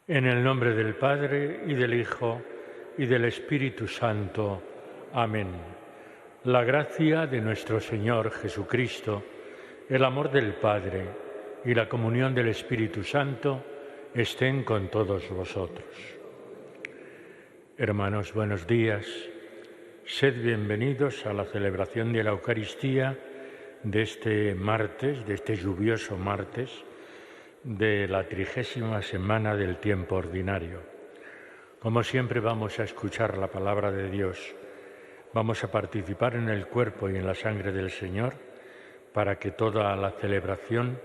En el nombre del Padre, y del Hijo, y del Espíritu Santo. Amén. La gracia de nuestro Señor Jesucristo, el amor del Padre y la comunión del Espíritu Santo estén con todos vosotros. Hermanos, buenos días. Sed bienvenidos a la celebración de la Eucaristía de este martes, de este lluvioso martes, de la 30ª semana del tiempo ordinario. Como siempre vamos a escuchar la palabra de Dios, vamos a participar en el cuerpo y en la sangre del Señor para que toda la celebración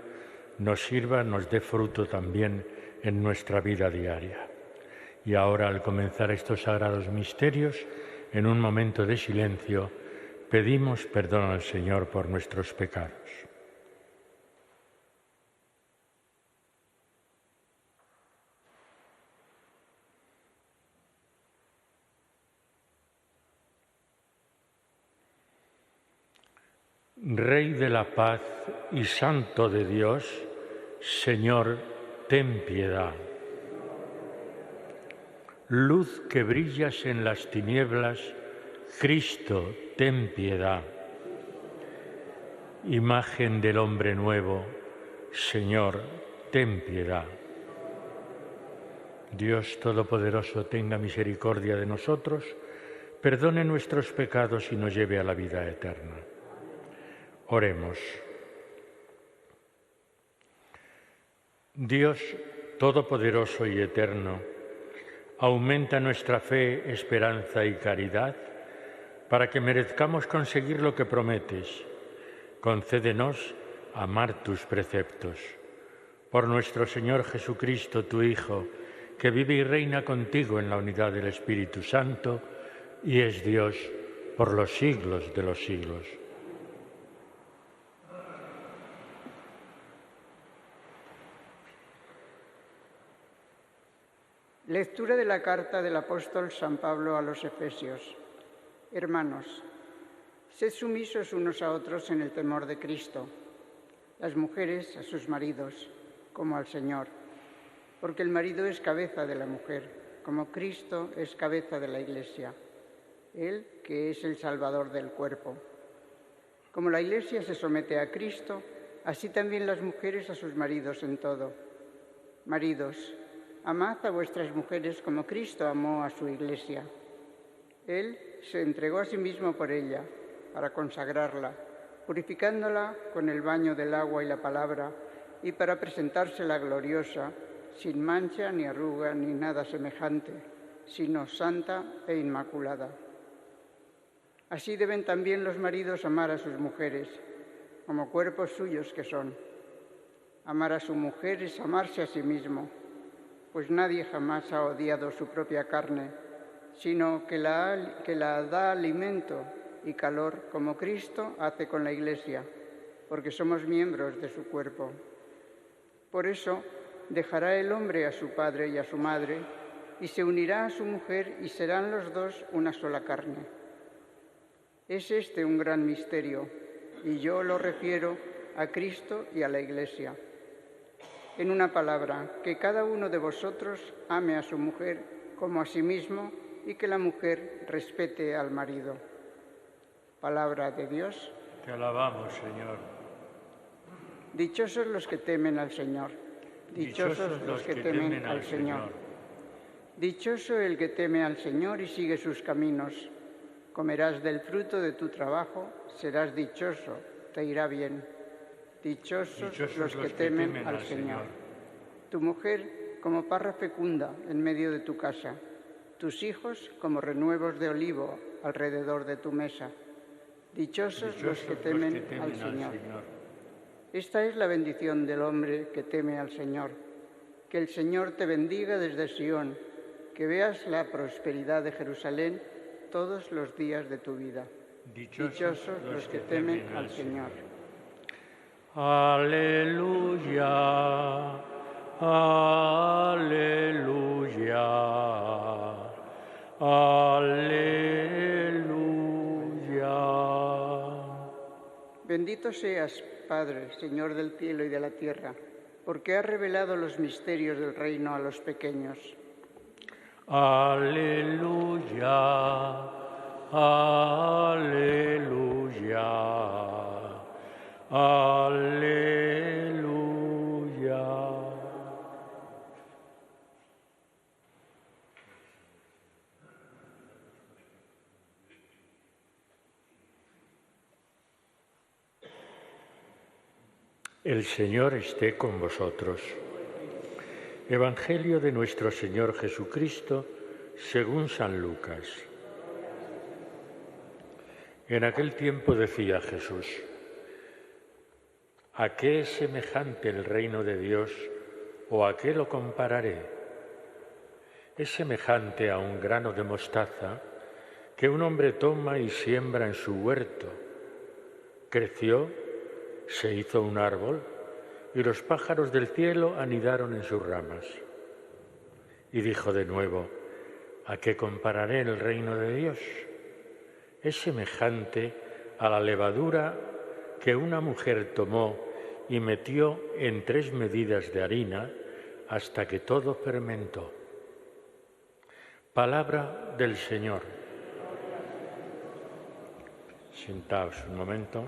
nos sirva, nos dé fruto también en nuestra vida diaria. Y ahora, al comenzar estos sagrados misterios, en un momento de silencio, pedimos perdón al Señor por nuestros pecados. Rey de la paz y Santo de Dios, Señor, ten piedad. Luz que brillas en las tinieblas, Cristo, ten piedad. Imagen del hombre nuevo, Señor, ten piedad. Dios Todopoderoso, tenga misericordia de nosotros, perdone nuestros pecados y nos lleve a la vida eterna. Oremos. Dios Todopoderoso y Eterno, aumenta nuestra fe, esperanza y caridad para que merezcamos conseguir lo que prometes. Concédenos amar tus preceptos. Por nuestro Señor Jesucristo, tu Hijo, que vive y reina contigo en la unidad del Espíritu Santo y es Dios por los siglos de los siglos. Lectura de la carta del apóstol San Pablo a los Efesios. Hermanos, sed sumisos unos a otros en el temor de Cristo, las mujeres a sus maridos, como al Señor, porque el marido es cabeza de la mujer, como Cristo es cabeza de la Iglesia, Él que es el Salvador del cuerpo. Como la Iglesia se somete a Cristo, así también las mujeres a sus maridos en todo. Maridos, amad a vuestras mujeres como Cristo amó a su Iglesia. Él se entregó a sí mismo por ella, para consagrarla, purificándola con el baño del agua y la palabra, y para presentársela gloriosa, sin mancha ni arruga ni nada semejante, sino santa e inmaculada. Así deben también los maridos amar a sus mujeres, como cuerpos suyos que son. Amar a su mujer es amarse a sí mismo, pues nadie jamás ha odiado su propia carne, sino que la da alimento y calor como Cristo hace con la Iglesia, porque somos miembros de su cuerpo. Por eso dejará el hombre a su padre y a su madre, y se unirá a su mujer y serán los dos una sola carne. Es este un gran misterio, y yo lo refiero a Cristo y a la Iglesia. En una palabra, que cada uno de vosotros ame a su mujer como a sí mismo y que la mujer respete al marido. Palabra de Dios. Te alabamos, Señor. Dichosos los que temen al Señor. Dichosos los que temen al Señor. Dichoso el que teme al Señor y sigue sus caminos. Comerás del fruto de tu trabajo, serás dichoso, te irá bien. Dichosos los que temen al Señor. Tu mujer como parra fecunda en medio de tu casa, tus hijos como renuevos de olivo alrededor de tu mesa. Dichosos los que temen al Señor. Esta es la bendición del hombre que teme al Señor. Que el Señor te bendiga desde Sión, que veas la prosperidad de Jerusalén todos los días de tu vida. Dichosos los que temen al Señor. Aleluya, aleluya, aleluya. Bendito seas, Padre, Señor del cielo y de la tierra, porque ha revelado los misterios del reino a los pequeños. Aleluya, aleluya, aleluya. El Señor esté con vosotros. Evangelio de nuestro Señor Jesucristo según San Lucas. En aquel tiempo decía Jesús: ¿a qué es semejante el reino de Dios o a qué lo compararé? Es semejante a un grano de mostaza que un hombre toma y siembra en su huerto. Creció, se hizo un árbol y los pájaros del cielo anidaron en sus ramas. Y dijo de nuevo: ¿a qué compararé el reino de Dios? Es semejante a la levadura que una mujer tomó y metió en 3 medidas de harina hasta que todo fermentó. Palabra del Señor. Sentaos un momento.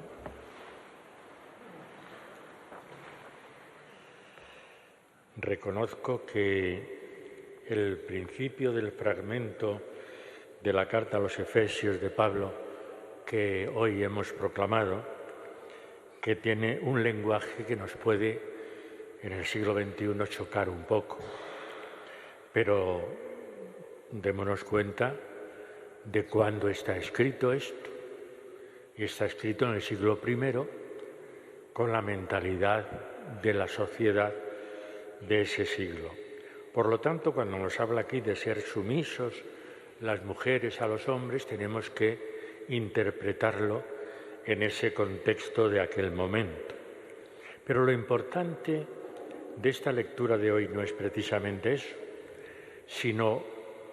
Reconozco que el principio del fragmento de la carta a los Efesios de Pablo, que hoy hemos proclamado, que tiene un lenguaje que nos puede en el siglo XXI chocar un poco. Pero démonos cuenta de cuándo está escrito esto. Y está escrito en el siglo I, con la mentalidad de la sociedad de ese siglo. Por lo tanto, cuando nos habla aquí de ser sumisos las mujeres a los hombres, tenemos que interpretarlo en ese contexto de aquel momento. Pero lo importante de esta lectura de hoy no es precisamente eso, sino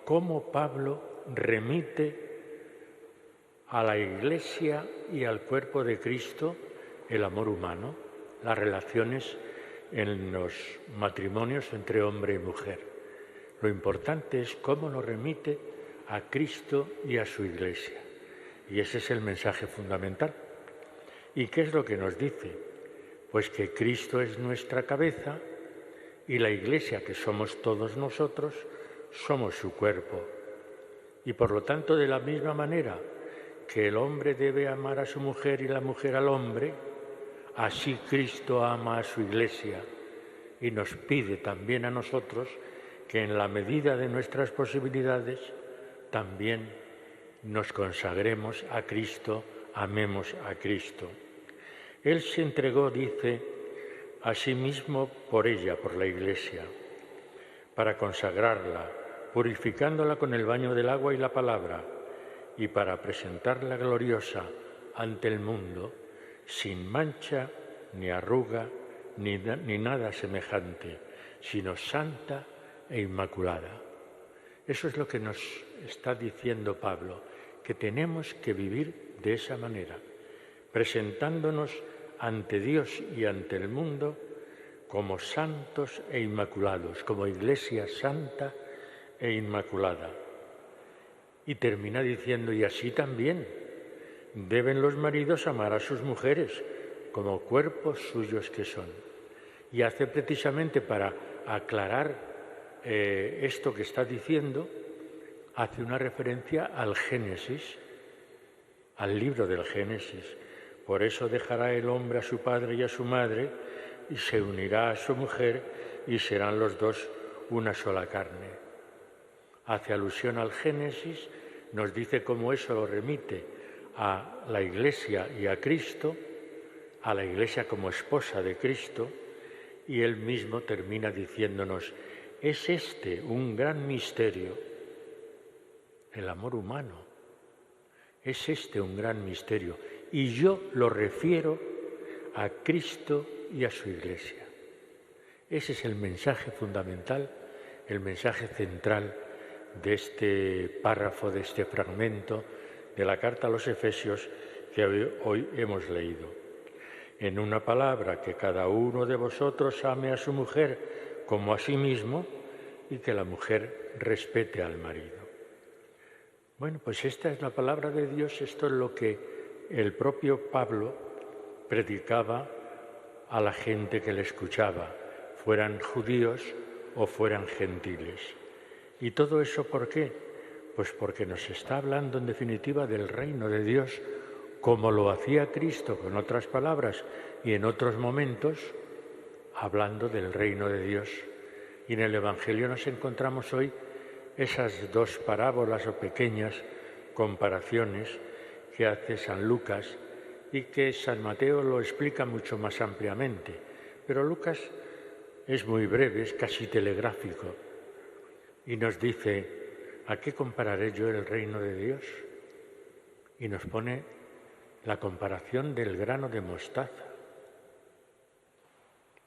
cómo Pablo remite a la Iglesia y al cuerpo de Cristo el amor humano, las relaciones en los matrimonios entre hombre y mujer. Lo importante es cómo nos remite a Cristo y a su Iglesia. Y ese es el mensaje fundamental. ¿Y qué es lo que nos dice? Pues que Cristo es nuestra cabeza y la Iglesia, que somos todos nosotros, somos su cuerpo. Y por lo tanto, de la misma manera que el hombre debe amar a su mujer y la mujer al hombre, así Cristo ama a su Iglesia y nos pide también a nosotros que en la medida de nuestras posibilidades también nos consagremos a Cristo, amemos a Cristo. Él se entregó, dice, a sí mismo por ella, por la Iglesia, para consagrarla, purificándola con el baño del agua y la palabra, y para presentarla gloriosa ante el mundo, sin mancha, ni arruga, ni nada semejante, sino santa e inmaculada. Eso es lo que nos está diciendo Pablo, que tenemos que vivir de esa manera, presentándonos ante Dios y ante el mundo como santos e inmaculados, como Iglesia santa e inmaculada. Y termina diciendo: y así también deben los maridos amar a sus mujeres como cuerpos suyos que son. Y hace precisamente para aclarar esto que está diciendo, hace una referencia al Génesis, al libro del Génesis. Por eso dejará el hombre a su padre y a su madre y se unirá a su mujer y serán los dos una sola carne. Hace alusión al Génesis, nos dice cómo eso lo remite a la Iglesia y a Cristo, a la Iglesia como esposa de Cristo, y él mismo termina diciéndonos: es este un gran misterio, el amor humano, es este un gran misterio, y yo lo refiero a Cristo y a su Iglesia. Ese es el mensaje fundamental, el mensaje central de este párrafo, de este fragmento de la carta a los Efesios que hoy hemos leído. en una palabra, que cada uno de vosotros ame a su mujer como a sí mismo y que la mujer respete al marido. Bueno, pues esta es la palabra de Dios, esto es lo que el propio Pablo predicaba a la gente que le escuchaba, fueran judíos o fueran gentiles. ¿Y todo eso por qué? Pues porque nos está hablando en definitiva del reino de Dios, como lo hacía Cristo con otras palabras y en otros momentos, hablando del reino de Dios. Y en el Evangelio nos encontramos hoy esas dos parábolas o pequeñas comparaciones que hace San Lucas y que San Mateo lo explica mucho más ampliamente. Pero Lucas es muy breve, es casi telegráfico y nos dice: ¿a qué compararé yo el reino de Dios? Y nos pone la comparación del grano de mostaza.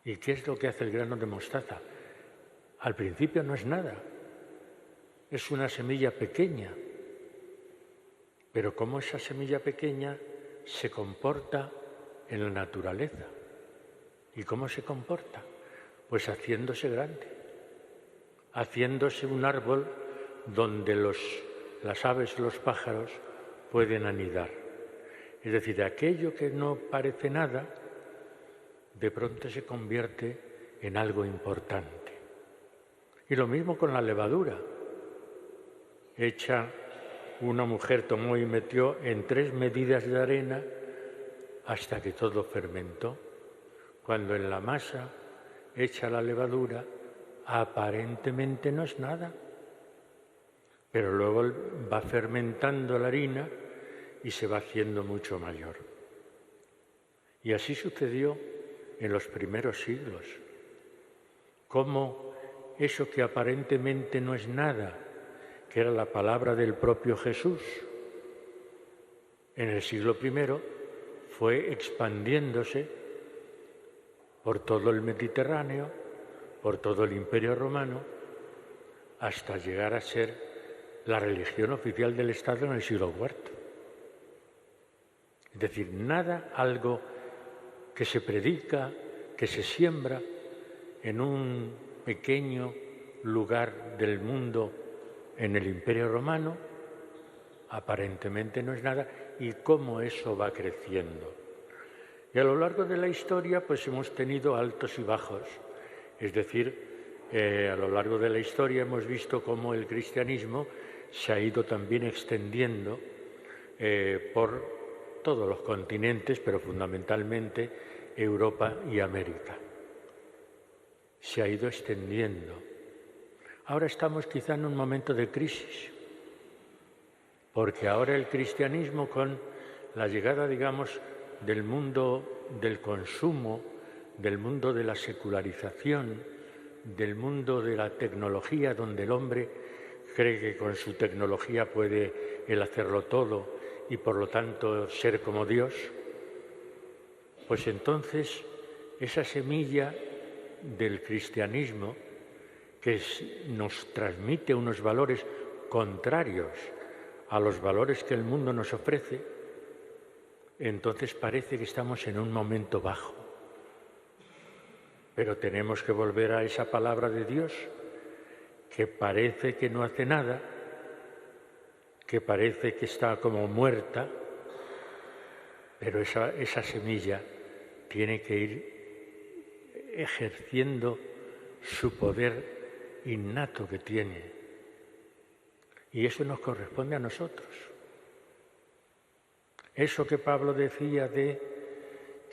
¿Y qué es lo que hace el grano de mostaza? Al principio no es nada, es una semilla pequeña, pero cómo esa semilla pequeña se comporta en la naturaleza. ¿Y cómo se comporta? Pues haciéndose grande, haciéndose un árbol donde las aves, los pájaros pueden anidar. Es decir, aquello que no parece nada, de pronto se convierte en algo importante. Y lo mismo con la levadura. Una mujer tomó y metió en 3 medidas de arena hasta que todo fermentó. Cuando en la masa echa la levadura, aparentemente no es nada, pero luego va fermentando la harina y se va haciendo mucho mayor. Y así sucedió en los primeros siglos. Cómo eso que aparentemente no es nada, que era la palabra del propio Jesús, en el siglo I fue expandiéndose por todo el Mediterráneo, por todo el Imperio Romano, hasta llegar a ser la religión oficial del Estado en el siglo IV. Es decir, nada, algo que se predica, que se siembra en un pequeño lugar del mundo en el Imperio Romano, aparentemente no es nada, y cómo eso va creciendo. Y a lo largo de la historia pues hemos tenido altos y bajos, es decir, a lo largo de la historia hemos visto cómo el cristianismo se ha ido también extendiendo por todos los continentes, pero fundamentalmente Europa y América. Se ha ido extendiendo. Ahora estamos quizá en un momento de crisis, porque ahora el cristianismo, con la llegada, digamos, del mundo del consumo, del mundo de la secularización, del mundo de la tecnología, donde el hombre cree que con su tecnología puede él hacerlo todo y por lo tanto ser como Dios, pues entonces esa semilla del cristianismo que nos transmite unos valores contrarios a los valores que el mundo nos ofrece, entonces parece que estamos en un momento bajo. Pero tenemos que volver a esa palabra de Dios, que parece que no hace nada, que parece que está como muerta, pero esa semilla tiene que ir ejerciendo su poder innato que tiene. Y eso nos corresponde a nosotros. Eso que Pablo decía de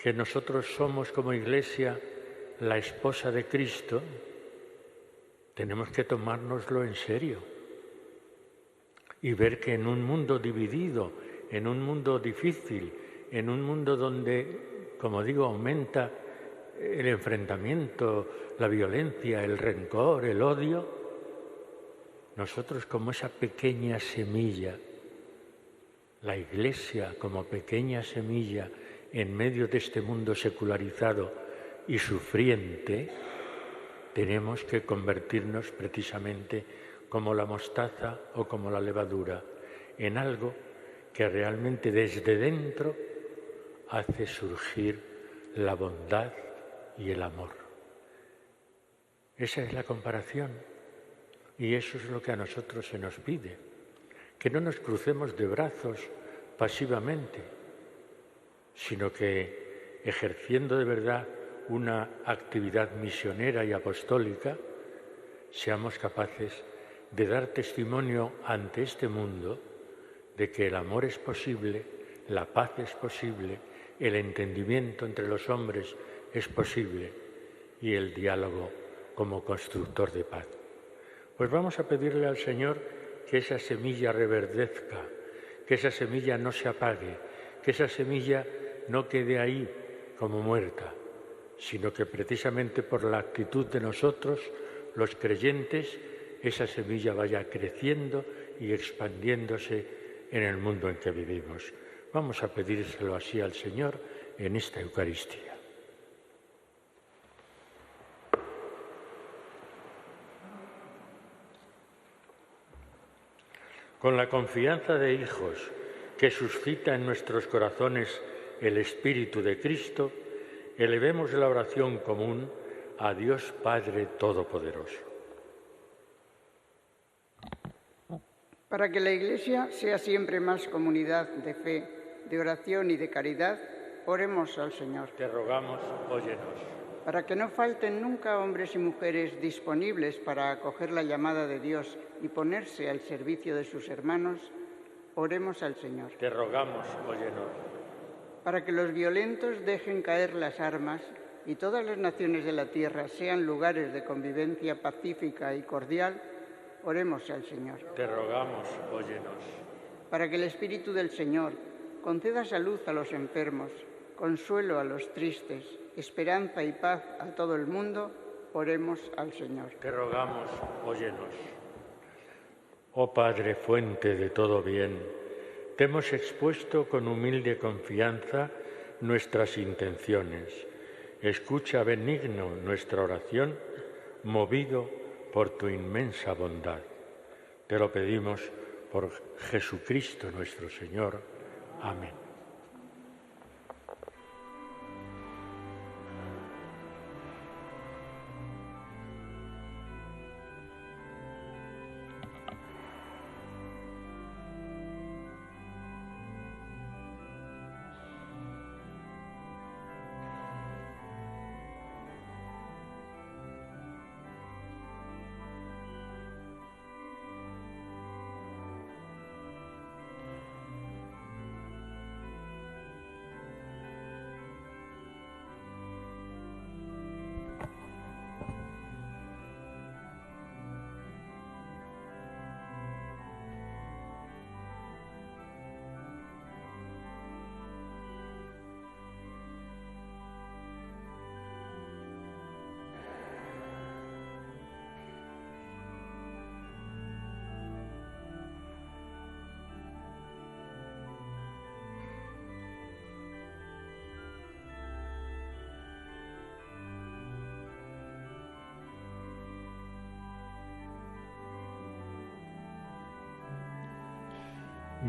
que nosotros somos como Iglesia la esposa de Cristo, tenemos que tomárnoslo en serio y ver que en un mundo dividido, en un mundo difícil, en un mundo donde, como digo, aumenta el enfrentamiento, la violencia, el rencor, el odio, nosotros como esa pequeña semilla, la Iglesia como pequeña semilla en medio de este mundo secularizado y sufriente, tenemos que convertirnos precisamente como la mostaza o como la levadura, en algo que realmente desde dentro hace surgir la bondad y el amor. Esa es la comparación y eso es lo que a nosotros se nos pide, que no nos crucemos de brazos pasivamente, sino que ejerciendo de verdad una actividad misionera y apostólica, seamos capaces de dar testimonio ante este mundo de que el amor es posible, la paz es posible, el entendimiento entre los hombres es posible y el diálogo como constructor de paz. Pues vamos a pedirle al Señor que esa semilla reverdezca, que esa semilla no se apague, que esa semilla no quede ahí como muerta, sino que precisamente por la actitud de nosotros, los creyentes, esa semilla vaya creciendo y expandiéndose en el mundo en que vivimos. Vamos a pedírselo así al Señor en esta Eucaristía. Con la confianza de hijos que suscita en nuestros corazones el Espíritu de Cristo, elevemos la oración común a Dios Padre Todopoderoso. Para que la Iglesia sea siempre más comunidad de fe, de oración y de caridad, oremos al Señor. Te rogamos, óyenos. Para que no falten nunca hombres y mujeres disponibles para acoger la llamada de Dios y ponerse al servicio de sus hermanos, oremos al Señor. Te rogamos, óyenos. Para que los violentos dejen caer las armas y todas las naciones de la tierra sean lugares de convivencia pacífica y cordial, oremos al Señor. Te rogamos, óyenos. Para que el Espíritu del Señor conceda salud a los enfermos, consuelo a los tristes, esperanza y paz a todo el mundo, oremos al Señor. Te rogamos, óyenos. Oh Padre, fuente de todo bien, te hemos expuesto con humilde confianza nuestras intenciones. Escucha benigno nuestra oración, movido por tu inmensa bondad. Te lo pedimos por Jesucristo nuestro Señor. Amén.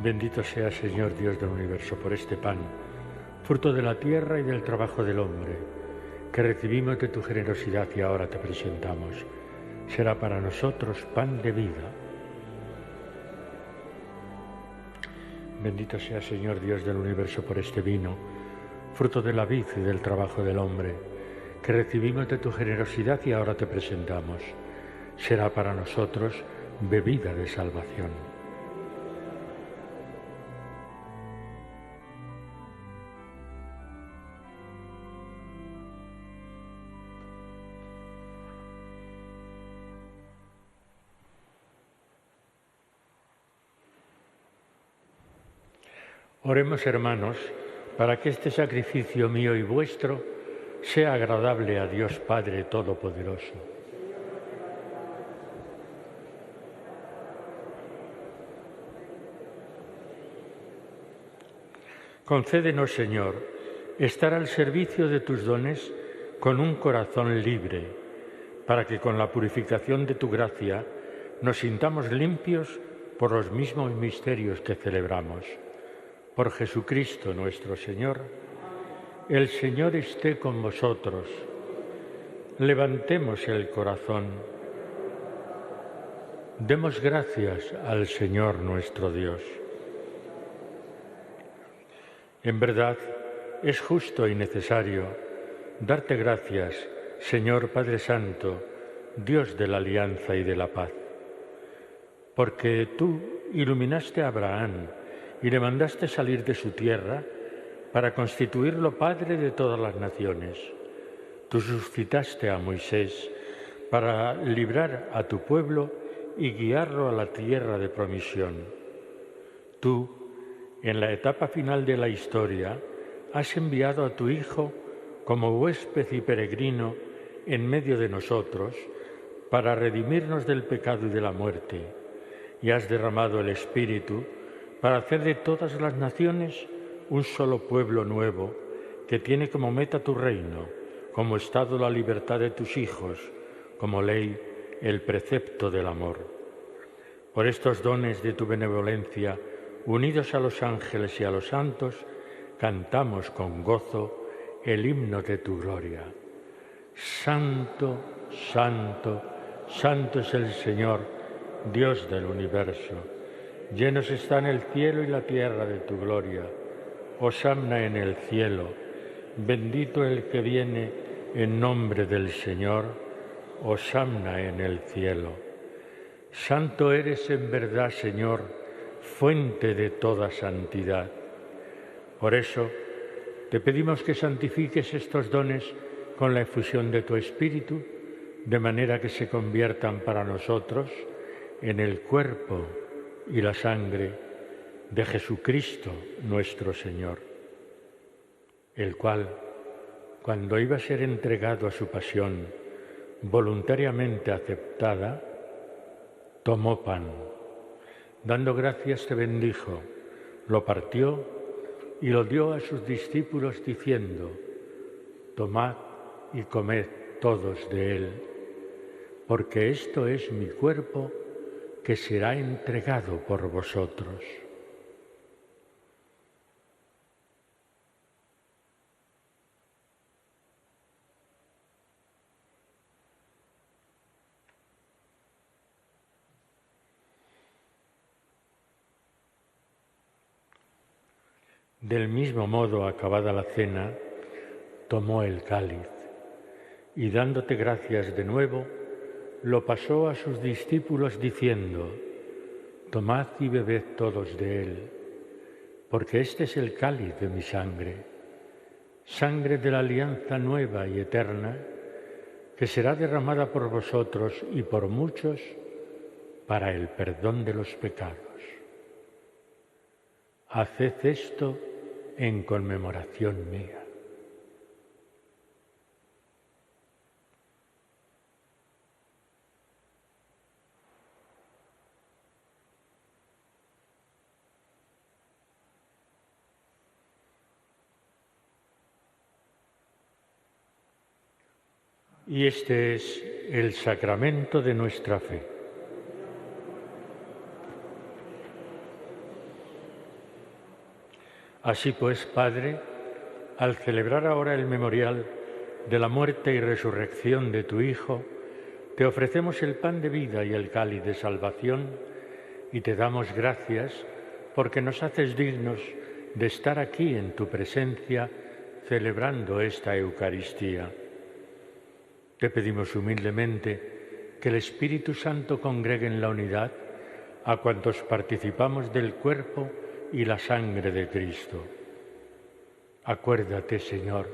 Bendito sea, Señor Dios del universo, por este pan, fruto de la tierra y del trabajo del hombre, que recibimos de tu generosidad y ahora te presentamos. Será para nosotros pan de vida. Bendito sea, Señor Dios del universo, por este vino, fruto de la vid y del trabajo del hombre, que recibimos de tu generosidad y ahora te presentamos. Será para nosotros bebida de salvación. Oremos, hermanos, para que este sacrificio mío y vuestro sea agradable a Dios Padre Todopoderoso. Concédenos, Señor, estar al servicio de tus dones con un corazón libre, para que con la purificación de tu gracia nos sintamos limpios por los mismos misterios que celebramos. Por Jesucristo nuestro Señor. El Señor esté con vosotros. Levantemos el corazón. Demos gracias al Señor nuestro Dios. En verdad, es justo y necesario darte gracias, Señor Padre Santo, Dios de la alianza y de la paz, porque tú iluminaste a Abraham y le mandaste salir de su tierra para constituirlo Padre de todas las naciones. Tú suscitaste a Moisés para librar a tu pueblo y guiarlo a la tierra de promisión. Tú, en la etapa final de la historia, has enviado a tu Hijo como huésped y peregrino en medio de nosotros para redimirnos del pecado y de la muerte, y has derramado el Espíritu para hacer de todas las naciones un solo pueblo nuevo que tiene como meta tu reino, como estado la libertad de tus hijos, como ley el precepto del amor. Por estos dones de tu benevolencia, unidos a los ángeles y a los santos, cantamos con gozo el himno de tu gloria. Santo, santo, santo es el Señor, Dios del universo. Llenos están el cielo y la tierra de tu gloria. Hosanna en el cielo. Bendito el que viene en nombre del Señor. Hosanna en el cielo. Santo eres en verdad, Señor, fuente de toda santidad. Por eso, te pedimos que santifiques estos dones con la efusión de tu Espíritu, de manera que se conviertan para nosotros en el cuerpo y la sangre de Jesucristo nuestro Señor, el cual, cuando iba a ser entregado a su pasión, voluntariamente aceptada, tomó pan. Dando gracias te bendijo, lo partió y lo dio a sus discípulos diciendo: tomad y comed todos de él, porque esto es mi cuerpo que será entregado por vosotros. Del mismo modo, acabada la cena, tomó el cáliz y, dándote gracias de nuevo, lo pasó a sus discípulos diciendo: tomad y bebed todos de él, porque este es el cáliz de mi sangre, sangre de la alianza nueva y eterna, que será derramada por vosotros y por muchos para el perdón de los pecados. Haced esto en conmemoración mía. Y este es el sacramento de nuestra fe. Así pues, Padre, al celebrar ahora el memorial de la muerte y resurrección de tu Hijo, te ofrecemos el pan de vida y el cáliz de salvación y te damos gracias porque nos haces dignos de estar aquí en tu presencia celebrando esta Eucaristía. Te pedimos humildemente que el Espíritu Santo congregue en la unidad a cuantos participamos del cuerpo y la sangre de Cristo. Acuérdate, Señor,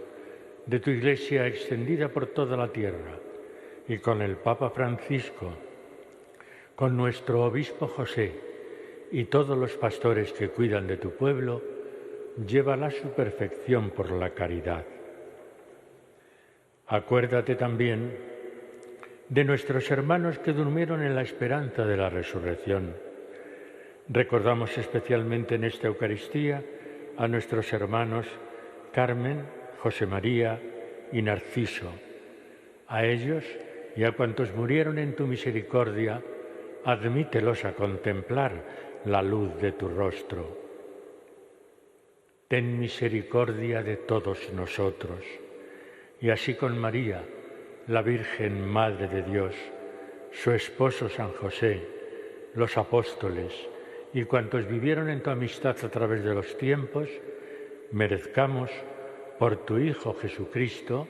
de tu Iglesia extendida por toda la tierra y con el Papa Francisco, con nuestro Obispo José y todos los pastores que cuidan de tu pueblo, llévala a su perfección por la caridad. Acuérdate también de nuestros hermanos que durmieron en la esperanza de la resurrección. Recordamos especialmente en esta Eucaristía a nuestros hermanos Carmen, José María y Narciso. A ellos y a cuantos murieron en tu misericordia, admítelos a contemplar la luz de tu rostro. ten misericordia de todos nosotros. Y así con María, la Virgen Madre de Dios, su esposo San José, los apóstoles y cuantos vivieron en tu amistad a través de los tiempos, merezcamos, por tu Hijo Jesucristo,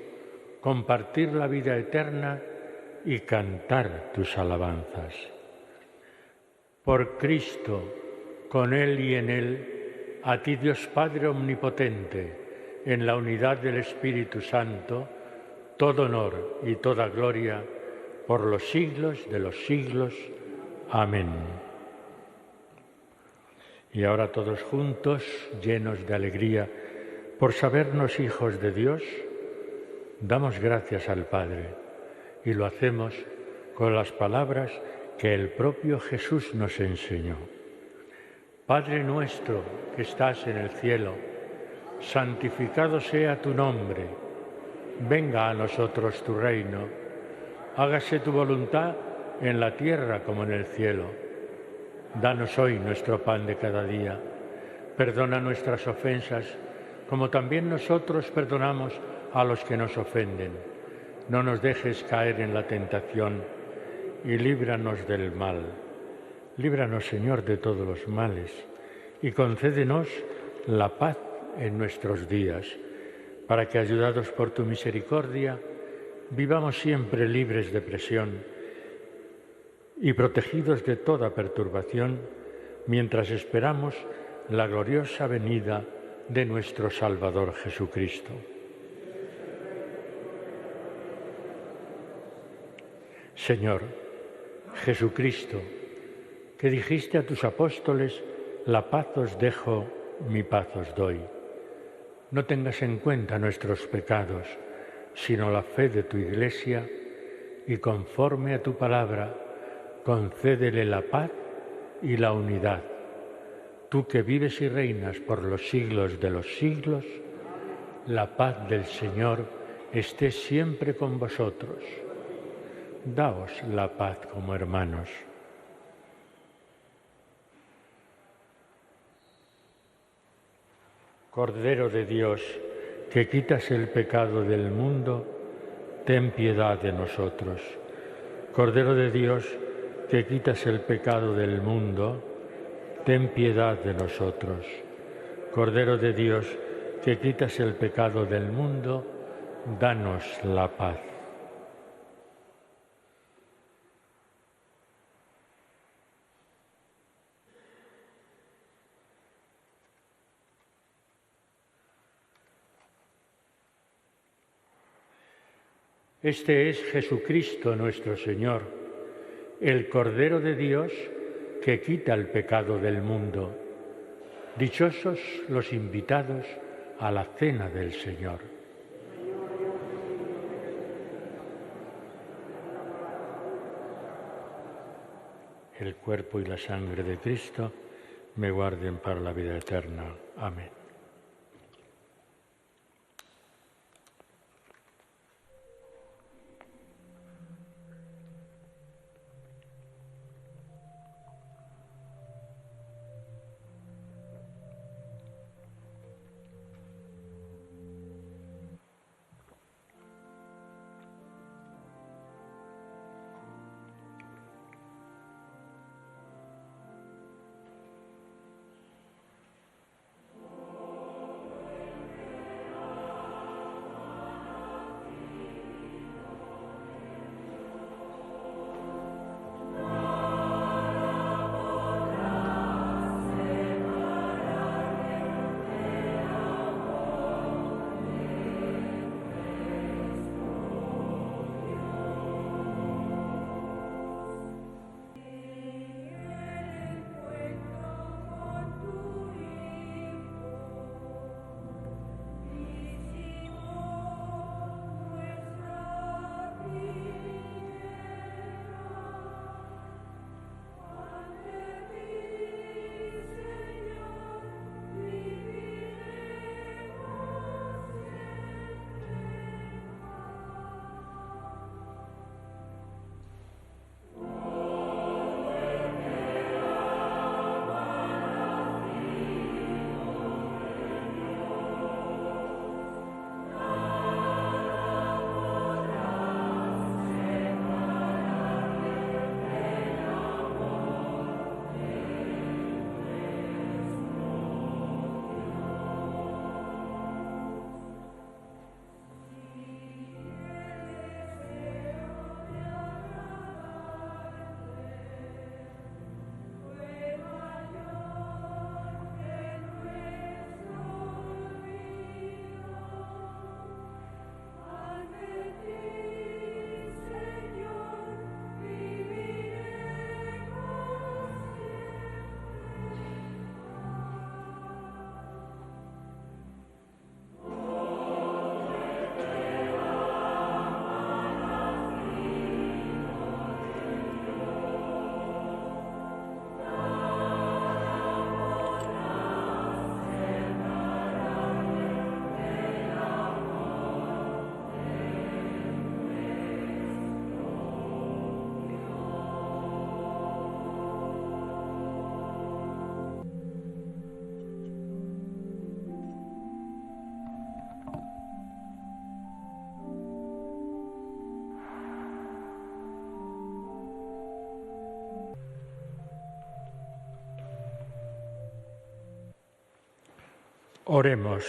compartir la vida eterna y cantar tus alabanzas. Por Cristo, con Él y en Él, a ti Dios Padre Omnipotente, en la unidad del Espíritu Santo, todo honor y toda gloria por los siglos de los siglos. Amén. Y ahora todos juntos, llenos de alegría por sabernos hijos de Dios, damos gracias al Padre y lo hacemos con las palabras que el propio Jesús nos enseñó. Padre nuestro que estás en el cielo, santificado sea tu nombre, venga a nosotros tu reino, hágase tu voluntad en la tierra como en el cielo. Danos hoy nuestro pan de cada día, perdona nuestras ofensas como también nosotros perdonamos a los que nos ofenden. No nos dejes caer en la tentación y líbranos del mal. Líbranos, Señor, de todos los males y concédenos la paz en nuestros días, para que, ayudados por tu misericordia, vivamos siempre libres de presión y protegidos de toda perturbación, mientras esperamos la gloriosa venida de nuestro Salvador Jesucristo. Señor Jesucristo, que dijiste a tus apóstoles, la paz os dejo, mi paz os doy. No tengas en cuenta nuestros pecados, sino la fe de tu Iglesia, y conforme a tu palabra, concédele la paz y la unidad. Tú que vives y reinas por los siglos de los siglos, la paz del Señor esté siempre con vosotros. Daos la paz como hermanos. Cordero de Dios, que quitas el pecado del mundo, ten piedad de nosotros. Cordero de Dios, que quitas el pecado del mundo, ten piedad de nosotros. Cordero de Dios, que quitas el pecado del mundo, danos la paz. Este es Jesucristo nuestro Señor, el Cordero de Dios que quita el pecado del mundo. Dichosos los invitados a la cena del Señor. El cuerpo y la sangre de Cristo me guarden para la vida eterna. Amén. Oremos.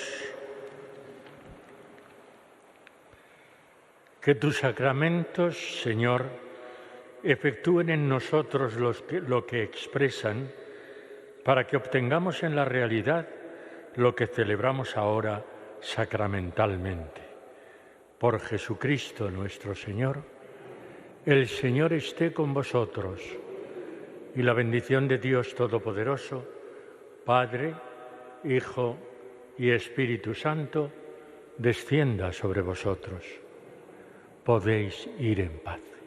Que tus sacramentos, Señor, efectúen en nosotros lo que expresan, para que obtengamos en la realidad lo que celebramos ahora sacramentalmente. Por Jesucristo nuestro Señor, el Señor esté con vosotros, y la bendición de Dios Todopoderoso, Padre, Hijo y Espíritu Santo, descienda sobre vosotros. Podéis ir en paz.